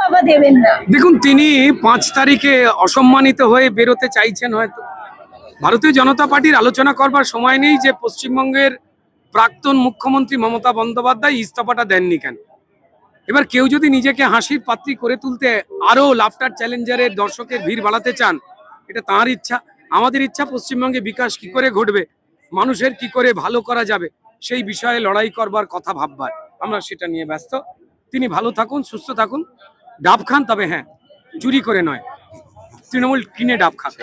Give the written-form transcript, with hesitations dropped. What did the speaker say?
বাবা দেবেন না। দেখুন, তিনি 5 তারিখে অসম্মানিত হয়ে বেরোতে চাইছেন হয়তো। ভারতীয় জনতা পার্টির আলোচনা করবার সময় নেই যে পশ্চিমবঙ্গের প্রাক্তন মুখ্যমন্ত্রী মমতা বন্দ্যোপাধ্যায় ইস্তফাটা দেননি কেন। এবার কেউ যদি নিজেকে হাসির পাত্রী করে তুলতে আরো লাফটার চ্যালেঞ্জারের দর্শকের ভিড় বাড়াতে চান, এটা তাঁর ইচ্ছা। আমাদের ইচ্ছা পশ্চিমবঙ্গে বিকাশ কি করে ঘটবে, মানুষের কি করে ভালো করা যাবে, সেই বিষয়ে লড়াই করবার কথা ভাববার। আমরা সেটা নিয়ে ব্যস্ত। তিনি ভালো থাকুন, সুস্থ থাকুন, ডাব খান, তবে হ্যাঁ, চুরি করে নয়, তৃণমূল কিনে ডাব খান।